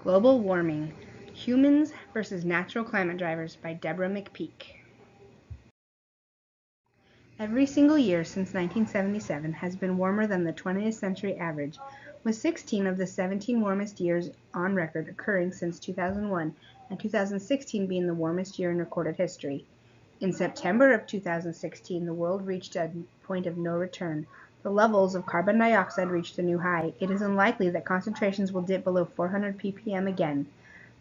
Global Warming, Humans versus Natural Climate Drivers by Deborah MacPeek. Every single year since 1977 has been warmer than the 20th century average, with 16 of the 17 warmest years on record occurring since 2001 and 2016 being the warmest year in recorded history. In September of 2016, the world reached a point of no return. The levels of carbon dioxide reached a new high. It is unlikely that concentrations will dip below 400 ppm again.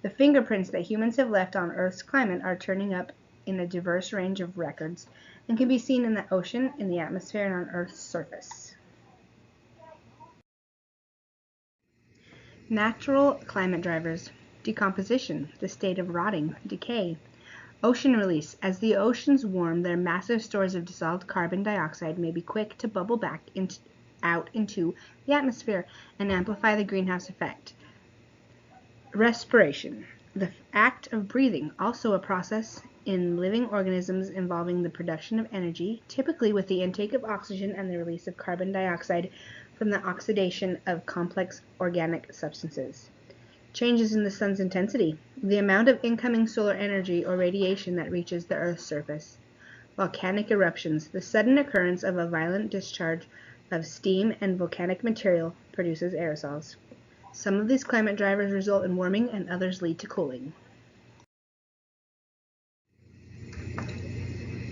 The fingerprints that humans have left on Earth's climate are turning up in a diverse range of records and can be seen in the ocean, in the atmosphere, and on Earth's surface. Natural climate drivers. Decomposition, the state of rotting, decay. Ocean release. As the oceans warm, their massive stores of dissolved carbon dioxide may be quick to bubble back out into the atmosphere and amplify the greenhouse effect. Respiration. The act of breathing, also a process in living organisms involving the production of energy, typically with the intake of oxygen and the release of carbon dioxide from the oxidation of complex organic substances. Changes in the sun's intensity, the amount of incoming solar energy or radiation that reaches the Earth's surface. Volcanic eruptions, the sudden occurrence of a violent discharge of steam and volcanic material produces aerosols. Some of these climate drivers result in warming and others lead to cooling.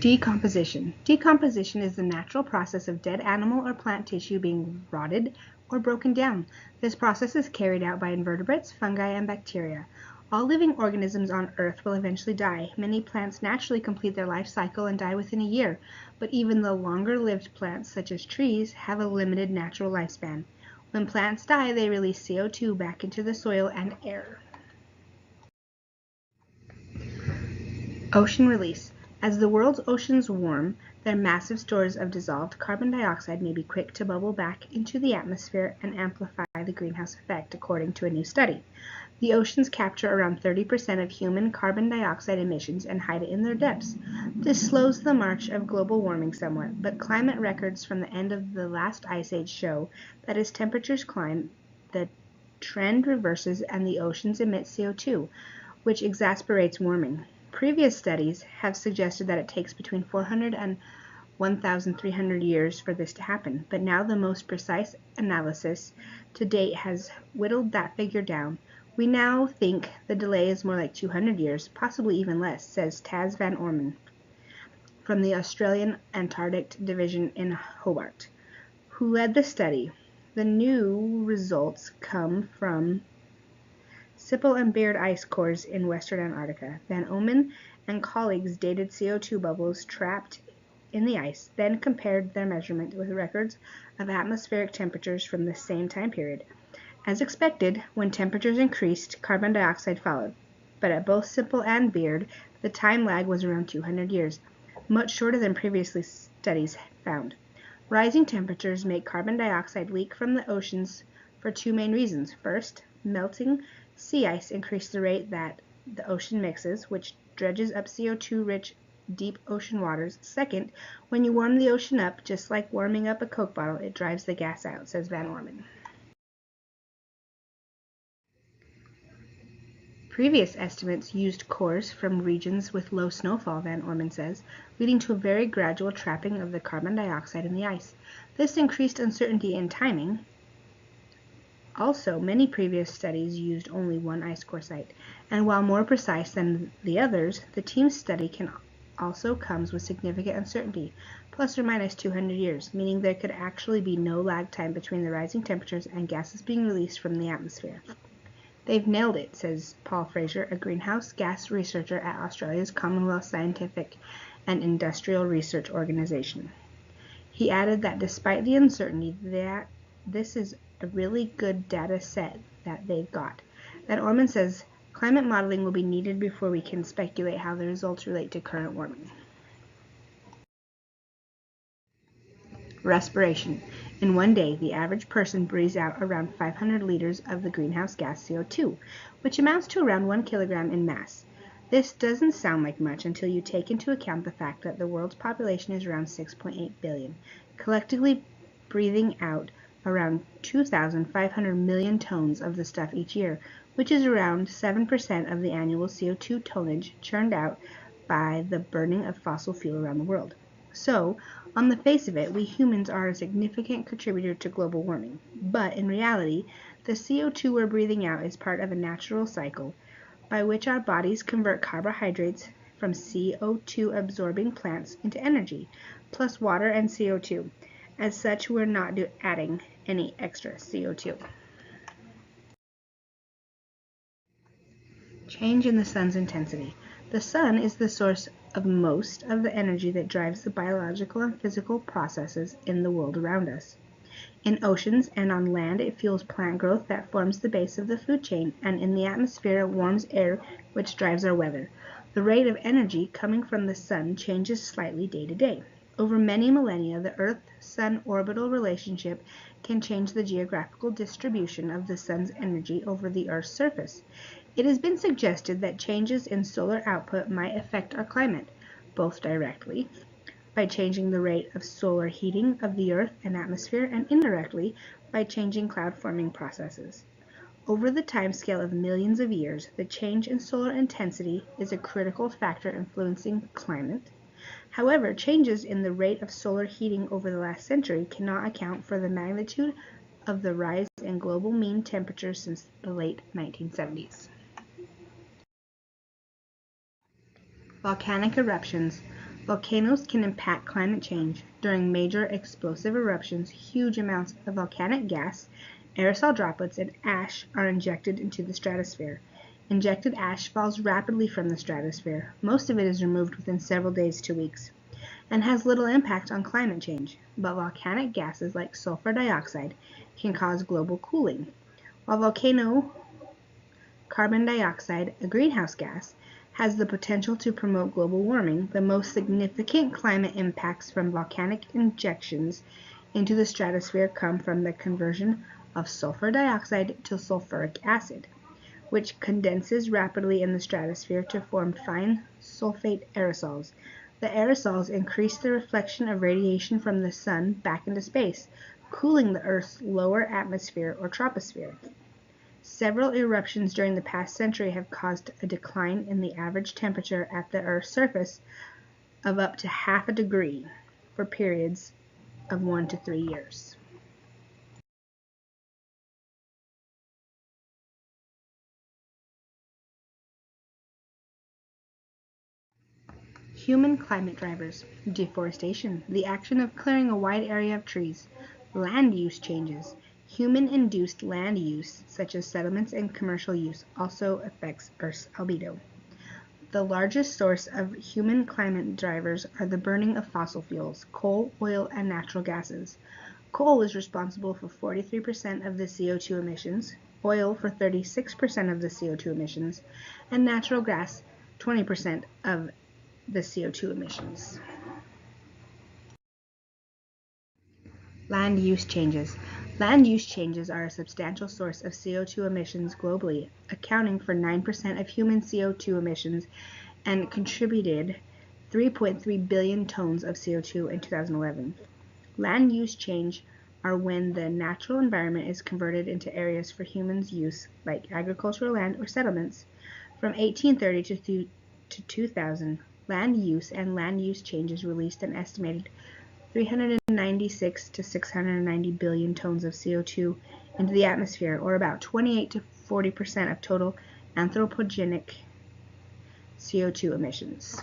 Decomposition. Decomposition is the natural process of dead animal or plant tissue being rotted or broken down. This process is carried out by invertebrates, fungi, and bacteria. All living organisms on Earth will eventually die. Many plants naturally complete their life cycle and die within a year, but even the longer-lived plants, such as trees, have a limited natural lifespan. When plants die, they release CO2 back into the soil and air. Ocean release. As the world's oceans warm, their massive stores of dissolved carbon dioxide may be quick to bubble back into the atmosphere and amplify the greenhouse effect, according to a new study. The oceans capture around 30% of human carbon dioxide emissions and hide it in their depths. This slows the march of global warming somewhat, but climate records from the end of the last ice age show that as temperatures climb, the trend reverses and the oceans emit CO2, which exacerbates warming. Previous studies have suggested that it takes between 400 and 1,300 years for this to happen, but now the most precise analysis to date has whittled that figure down. We now think the delay is more like 200 years, possibly even less, says Taz Van Orman from the Australian Antarctic Division in Hobart, who led the study. The new results come from Sipple and Beard ice cores in western Antarctica. Van Orman and colleagues dated CO2 bubbles trapped in the ice, then compared their measurement with records of atmospheric temperatures from the same time period. As expected, when temperatures increased, carbon dioxide followed, but at both Sipple and Beard, the time lag was around 200 years, much shorter than previously studies found. Rising temperatures make carbon dioxide leak from the oceans for two main reasons. First, melting sea ice increases the rate that the ocean mixes, which dredges up CO2-rich deep ocean waters. Second, when you warm the ocean up, just like warming up a Coke bottle, it drives the gas out, says Van Orman. Previous estimates used cores from regions with low snowfall, Van Orman says, leading to a very gradual trapping of the carbon dioxide in the ice. This increased uncertainty in timing. Also, many previous studies used only one ice core site, and while more precise than the others, the team's study also comes with significant uncertainty, plus or minus 200 years, meaning there could actually be no lag time between the rising temperatures and gases being released from the atmosphere. They've nailed it, says Paul Fraser, a greenhouse gas researcher at Australia's Commonwealth Scientific and Industrial Research Organisation. He added that despite the uncertainty, that this is a really good data set that they've got. Van Orman says climate modeling will be needed before we can speculate how the results relate to current warming. Respiration. In one day, the average person breathes out around 500 liters of the greenhouse gas CO2, which amounts to around 1 kilogram in mass. This doesn't sound like much until you take into account the fact that the world's population is around 6.8 billion. Collectively breathing out around 2,500 million tons of the stuff each year, which is around 7% of the annual CO2 tonnage churned out by the burning of fossil fuel around the world. So, on the face of it, we humans are a significant contributor to global warming. But in reality, the CO2 we're breathing out is part of a natural cycle by which our bodies convert carbohydrates from CO2 absorbing plants into energy, plus water and CO2. As such, we're not adding any extra CO2. Change in the sun's intensity. The sun is the source of most of the energy that drives the biological and physical processes in the world around us. In oceans and on land, it fuels plant growth that forms the base of the food chain, and in the atmosphere, it warms air, which drives our weather. The rate of energy coming from the sun changes slightly day to day. Over many millennia, the Earth-Sun orbital relationship can change the geographical distribution of the sun's energy over the Earth's surface. It has been suggested that changes in solar output might affect our climate, both directly, by changing the rate of solar heating of the Earth and atmosphere, and indirectly by changing cloud forming processes. Over the timescale of millions of years, the change in solar intensity is a critical factor influencing climate. However, changes in the rate of solar heating over the last century cannot account for the magnitude of the rise in global mean temperature since the late 1970s. Volcanic eruptions. Volcanoes can impact climate change. During major explosive eruptions, huge amounts of volcanic gas, aerosol droplets, and ash are injected into the stratosphere. Injected ash falls rapidly from the stratosphere. Most of it is removed within several days to weeks, and has little impact on climate change. But volcanic gases like sulfur dioxide can cause global cooling. While volcano carbon dioxide, a greenhouse gas, has the potential to promote global warming, the most significant climate impacts from volcanic injections into the stratosphere come from the conversion of sulfur dioxide to sulfuric acid, which condenses rapidly in the stratosphere to form fine sulfate aerosols. The aerosols increase the reflection of radiation from the sun back into space, cooling the Earth's lower atmosphere or troposphere. Several eruptions during the past century have caused a decline in the average temperature at the Earth's surface of up to half a degree for periods of 1 to 3 years. Human climate drivers. Deforestation, the action of clearing a wide area of trees. Land use changes. Human-induced land use, such as settlements and commercial use, also affects Earth's albedo. The largest source of human climate drivers are the burning of fossil fuels, coal, oil, and natural gases. Coal is responsible for 43% of the CO2 emissions, oil for 36% of the CO2 emissions, and natural gas 20% of the CO2 emissions. Land use changes. Land use changes are a substantial source of CO2 emissions globally, accounting for 9% of human CO2 emissions and contributed 3.3 billion tons of CO2 in 2011. Land use change are when the natural environment is converted into areas for humans' use, like agricultural land or settlements. From 1830 to 2000, land use and land use changes released an estimated 396 to 690 billion tons of CO2 into the atmosphere, or about 28 to 40% of total anthropogenic CO2 emissions.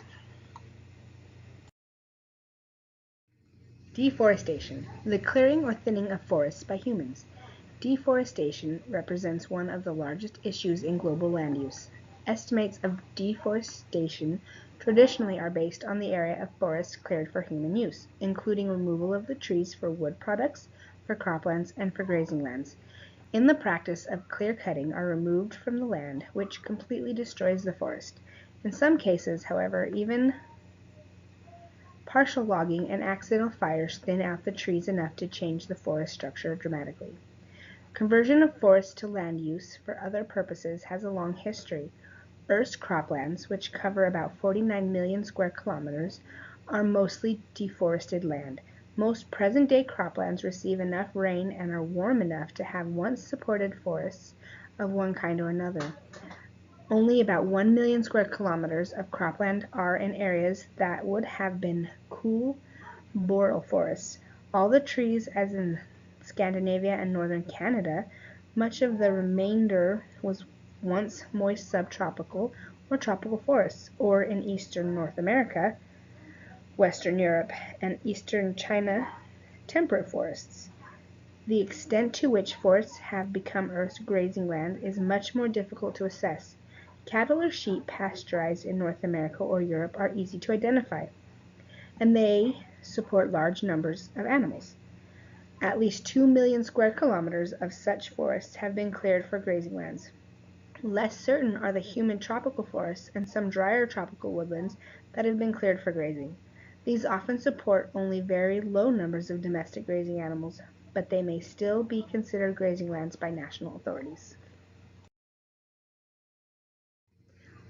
Deforestation, the clearing or thinning of forests by humans. Deforestation represents one of the largest issues in global land use. Estimates of deforestation traditionally are based on the area of forest cleared for human use, including removal of the trees for wood products, for croplands, and for grazing lands. In the practice of clear cutting are removed from the land, which completely destroys the forest. In some cases, however, even partial logging and accidental fires thin out the trees enough to change the forest structure dramatically. Conversion of forests to land use for other purposes has a long history. Earth's croplands, which cover about 49 million square kilometers, are mostly deforested land. Most present-day croplands receive enough rain and are warm enough to have once supported forests of one kind or another. Only about 1 million square kilometers of cropland are in areas that would have been cool boreal forests. All the trees, as in Scandinavia and northern Canada, much of the remainder was once moist subtropical or tropical forests, or in eastern North America, Western Europe, and eastern China, temperate forests. The extent to which forests have become Earth's grazing land is much more difficult to assess. Cattle or sheep pasteurized in North America or Europe are easy to identify, and they support large numbers of animals. At least 2 million square kilometers of such forests have been cleared for grazing lands. Less certain are the humid tropical forests and some drier tropical woodlands that have been cleared for grazing. These often support only very low numbers of domestic grazing animals, but they may still be considered grazing lands by national authorities.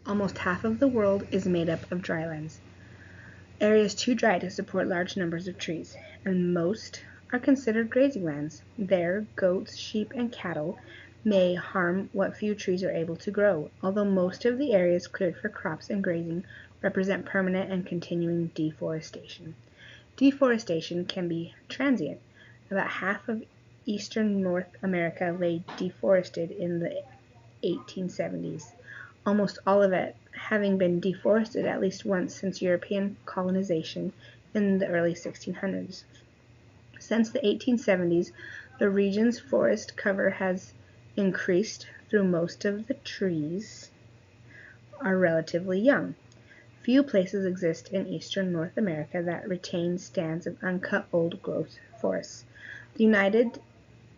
Almost half of the world is made up of drylands, areas too dry to support large numbers of trees, and most are considered grazing lands. There, goats, sheep, and cattle may harm what few trees are able to grow, although most of the areas cleared for crops and grazing represent permanent and continuing deforestation. Deforestation can be transient. About half of eastern North America lay deforested in the 1870s, almost all of it having been deforested at least once since European colonization in the early 1600s. Since the 1870s, the region's forest cover has increased, though most of the trees are relatively young. Few places exist in eastern North America that retain stands of uncut old-growth forests. The United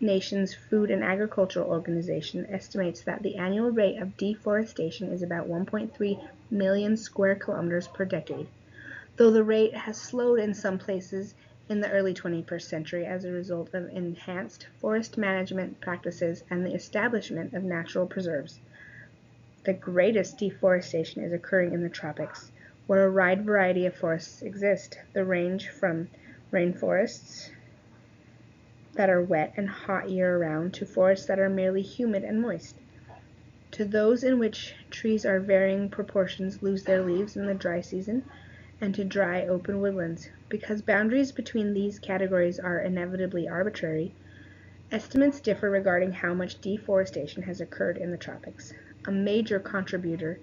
Nations Food and Agriculture Organization estimates that the annual rate of deforestation is about 1.3 million square kilometers per decade, though the rate has slowed in some places in the early 21st century as a result of enhanced forest management practices and the establishment of natural preserves. The greatest deforestation is occurring in the tropics, where a wide variety of forests exist. They range from rainforests that are wet and hot year-round to forests that are merely humid and moist, to those in which trees of varying proportions lose their leaves in the dry season, and to dry open woodlands. Because boundaries between these categories are inevitably arbitrary, estimates differ regarding how much deforestation has occurred in the tropics. A major contributor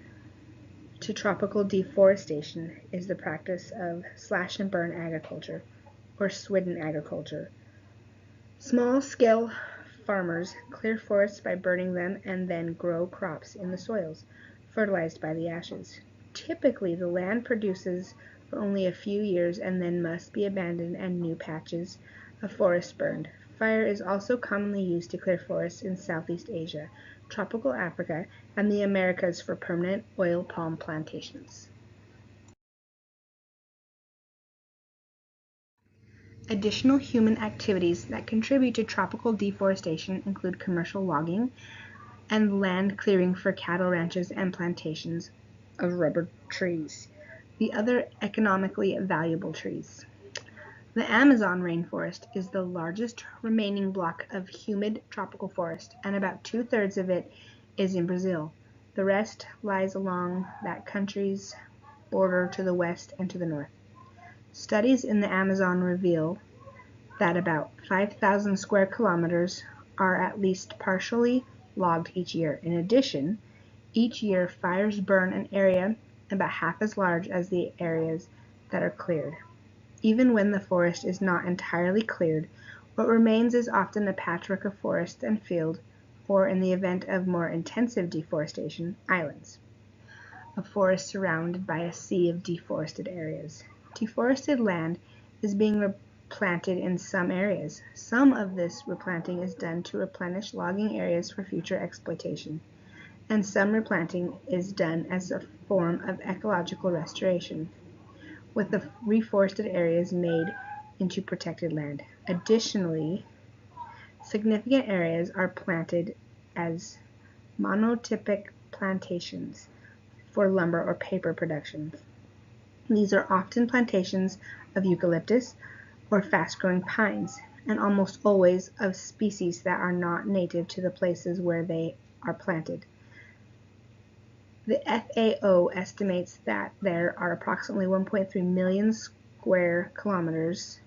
to tropical deforestation is the practice of slash-and-burn agriculture, or swidden agriculture. Small-scale farmers clear forests by burning them and then grow crops in the soils, fertilized by the ashes. Typically, the land produces for only a few years and then must be abandoned and new patches of forest burned. Fire is also commonly used to clear forests in Southeast Asia, tropical Africa, and the Americas for permanent oil palm plantations. Additional human activities that contribute to tropical deforestation include commercial logging and land clearing for cattle ranches and plantations of rubber trees, the other economically valuable trees. The Amazon rainforest is the largest remaining block of humid tropical forest, and about two-thirds of it is in Brazil. The rest lies along that country's border to the west and to the north. Studies in the Amazon reveal that about 5,000 square kilometers are at least partially logged each year. In addition, each year fires burn an area about half as large as the areas that are cleared. Even when the forest is not entirely cleared, what remains is often a patchwork of forest and field, or in the event of more intensive deforestation, islands, a forest surrounded by a sea of deforested areas. Deforested land is being replanted in some areas. Some of this replanting is done to replenish logging areas for future exploitation, and some replanting is done as a form of ecological restoration, with the reforested areas made into protected land. Additionally, significant areas are planted as monotypic plantations for lumber or paper production. These are often plantations of eucalyptus, or fast-growing pines, and almost always of species that are not native to the places where they are planted. The FAO estimates that there are approximately 1.3 million square kilometers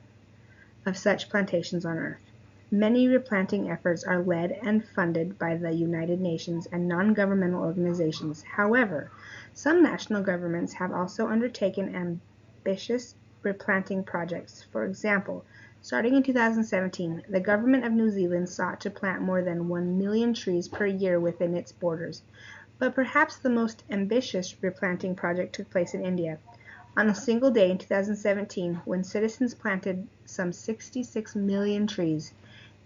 of such plantations on Earth. Many replanting efforts are led and funded by the United Nations and non-governmental organizations. However, some national governments have also undertaken ambitious replanting projects. For example, starting in 2017, the government of New Zealand sought to plant more than 1 million trees per year within its borders. But perhaps the most ambitious replanting project took place in India. On a single day in 2017, when citizens planted some 66 million trees.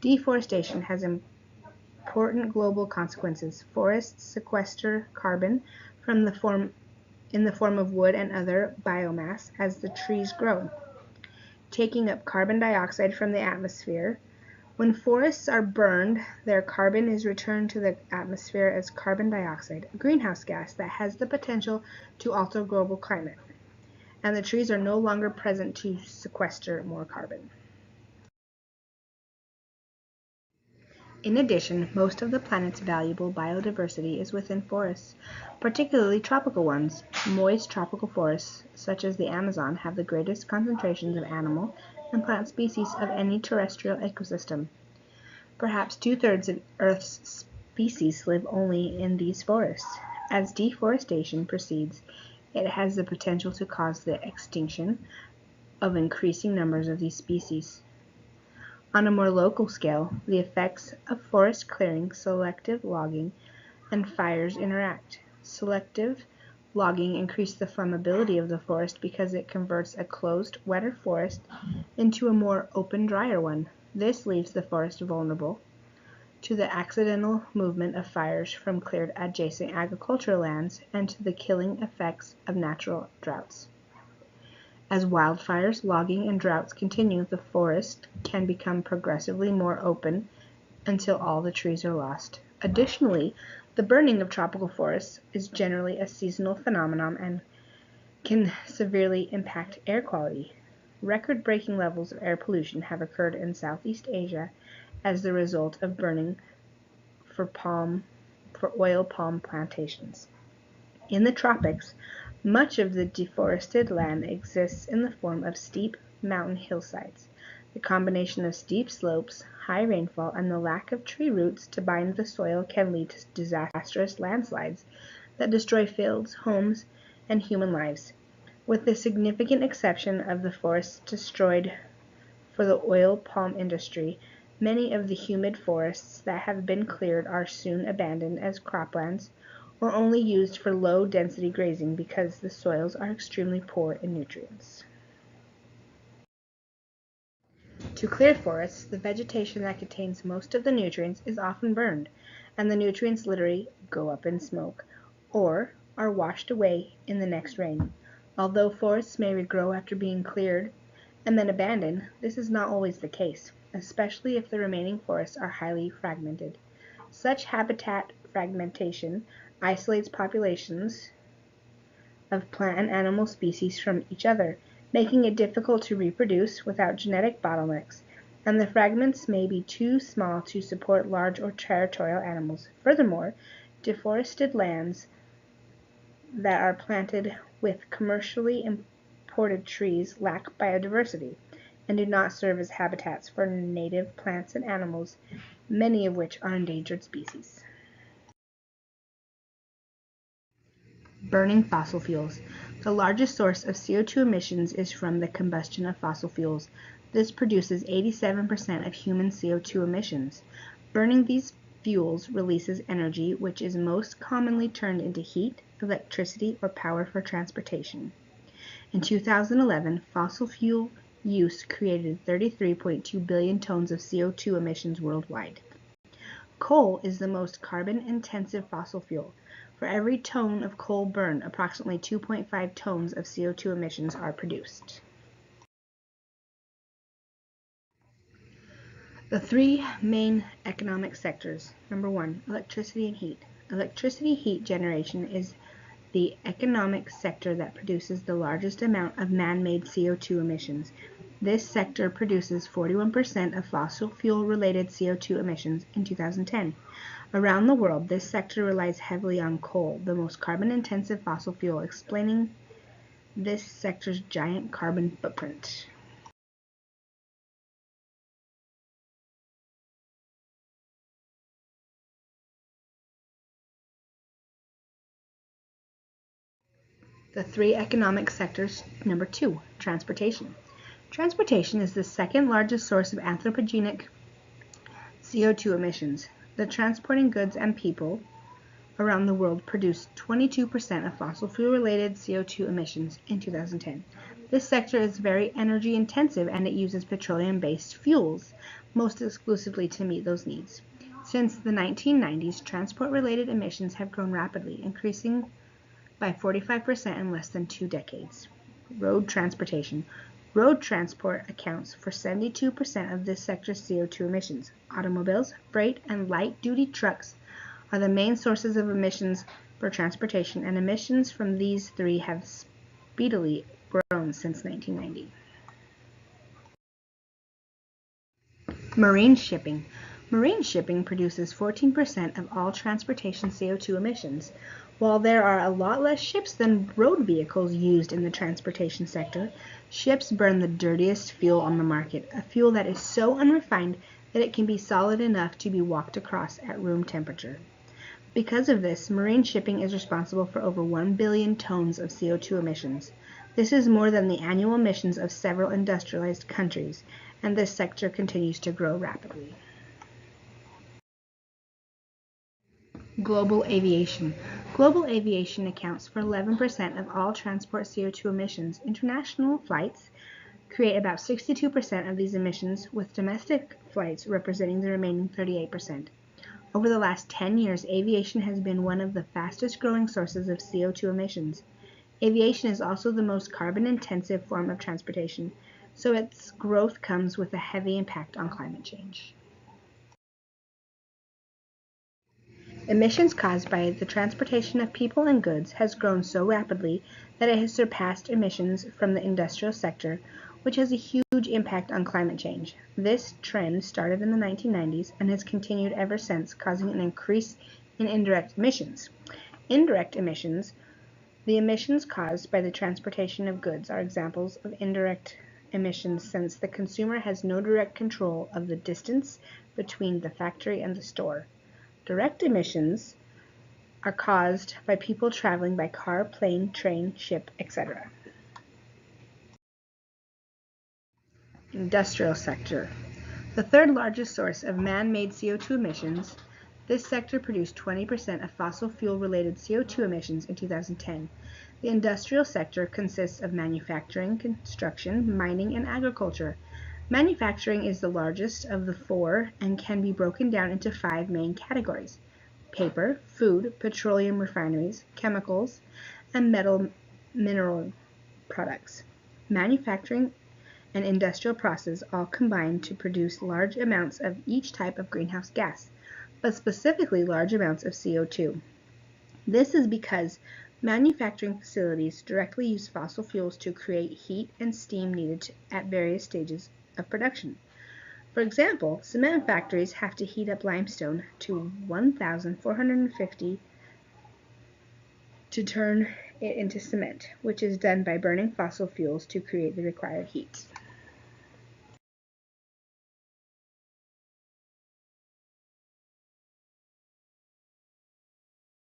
Deforestation has important global consequences. Forests sequester carbon in the form of wood and other biomass as the trees grow, taking up carbon dioxide from the atmosphere. When forests are burned, their carbon is returned to the atmosphere as carbon dioxide, a greenhouse gas that has the potential to alter global climate, and the trees are no longer present to sequester more carbon. In addition, most of the planet's valuable biodiversity is within forests, particularly tropical ones. Moist tropical forests, such as the Amazon, have the greatest concentrations of animal and plant species of any terrestrial ecosystem. Perhaps two-thirds of Earth's species live only in these forests. As deforestation proceeds, it has the potential to cause the extinction of increasing numbers of these species. On a more local scale, the effects of forest clearing, selective logging, and fires interact. Selective logging increases the flammability of the forest because it converts a closed, wetter forest into a more open, drier one. This leaves the forest vulnerable to the accidental movement of fires from cleared adjacent agricultural lands and to the killing effects of natural droughts. As wildfires, logging, and droughts continue, the forest can become progressively more open until all the trees are lost. Additionally, the burning of tropical forests is generally a seasonal phenomenon and can severely impact air quality. Record-breaking levels of air pollution have occurred in Southeast Asia as the result of burning for oil palm plantations. In the tropics, much of the deforested land exists in the form of steep mountain hillsides. The combination of steep slopes, high rainfall, and the lack of tree roots to bind the soil can lead to disastrous landslides that destroy fields, homes, and human lives. With the significant exception of the forests destroyed for the oil palm industry, many of the humid forests that have been cleared are soon abandoned as croplands or only used for low-density grazing because the soils are extremely poor in nutrients. To clear forests, the vegetation that contains most of the nutrients is often burned, and the nutrients literally go up in smoke, or are washed away in the next rain. Although forests may regrow after being cleared and then abandoned, this is not always the case, especially if the remaining forests are highly fragmented. Such habitat fragmentation isolates populations of plant and animal species from each other, making it difficult to reproduce without genetic bottlenecks, and the fragments may be too small to support large or territorial animals. Furthermore, deforested lands that are planted with commercially imported trees lack biodiversity and do not serve as habitats for native plants and animals, many of which are endangered species. Burning fossil fuels. The largest source of CO2 emissions is from the combustion of fossil fuels. This produces 87% of human CO2 emissions. Burning these fuels releases energy, which is most commonly turned into heat, electricity, or power for transportation. In 2011, fossil fuel use created 33.2 billion tons of CO2 emissions worldwide. Coal is the most carbon-intensive fossil fuel. For every ton of coal burned, approximately 2.5 tons of CO2 emissions are produced. The three main economic sectors. Number 1, electricity and heat. Electricity heat generation is the economic sector that produces the largest amount of man-made CO2 emissions. This sector produces 41% of fossil fuel-related CO2 emissions in 2010. Around the world, this sector relies heavily on coal, the most carbon-intensive fossil fuel, explaining this sector's giant carbon footprint. The three economic sectors. Number 2, transportation. Transportation is the second largest source of anthropogenic CO2 emissions. The transporting goods and people around the world produced 22% of fossil fuel-related CO2 emissions in 2010. This sector is very energy intensive and it uses petroleum-based fuels, most exclusively to meet those needs. Since the 1990s, transport-related emissions have grown rapidly, increasing by 45% in less than 2 decades. Road transportation. Road transport accounts for 72% of this sector's CO2 emissions. Automobiles, freight, and light-duty trucks are the main sources of emissions for transportation, and emissions from these three have speedily grown since 1990. Marine shipping. Marine shipping produces 14% of all transportation CO2 emissions. While there are a lot less ships than road vehicles used in the transportation sector, ships burn the dirtiest fuel on the market, a fuel that is so unrefined that it can be solid enough to be walked across at room temperature. Because of this, marine shipping is responsible for over 1 billion tons of CO2 emissions. This is more than the annual emissions of several industrialized countries, and this sector continues to grow rapidly. Global aviation. Global aviation accounts for 11% of all transport CO2 emissions. International flights create about 62% of these emissions, with domestic flights representing the remaining 38%. Over the last 10 years, aviation has been one of the fastest growing sources of CO2 emissions. Aviation is also the most carbon-intensive form of transportation, so its growth comes with a heavy impact on climate change. Emissions caused by the transportation of people and goods has grown so rapidly that it has surpassed emissions from the industrial sector, which has a huge impact on climate change. This trend started in the 1990s and has continued ever since, causing an increase in indirect emissions. Indirect emissions, the emissions caused by the transportation of goods, are examples of indirect emissions since the consumer has no direct control of the distance between the factory and the store. Direct emissions are caused by people traveling by car, plane, train, ship, etc. Industrial sector. The third largest source of man-made CO2 emissions, this sector produced 20% of fossil fuel-related CO2 emissions in 2010. The industrial sector consists of manufacturing, construction, mining, and agriculture. Manufacturing is the largest of the four and can be broken down into 5 main categories: paper, food, petroleum refineries, chemicals, and mineral products. Manufacturing and industrial processes all combine to produce large amounts of each type of greenhouse gas, but specifically large amounts of CO2. This is because manufacturing facilities directly use fossil fuels to create heat and steam needed at various stages of production. For example, cement factories have to heat up limestone to 1,450 to turn it into cement, which is done by burning fossil fuels to create the required heat.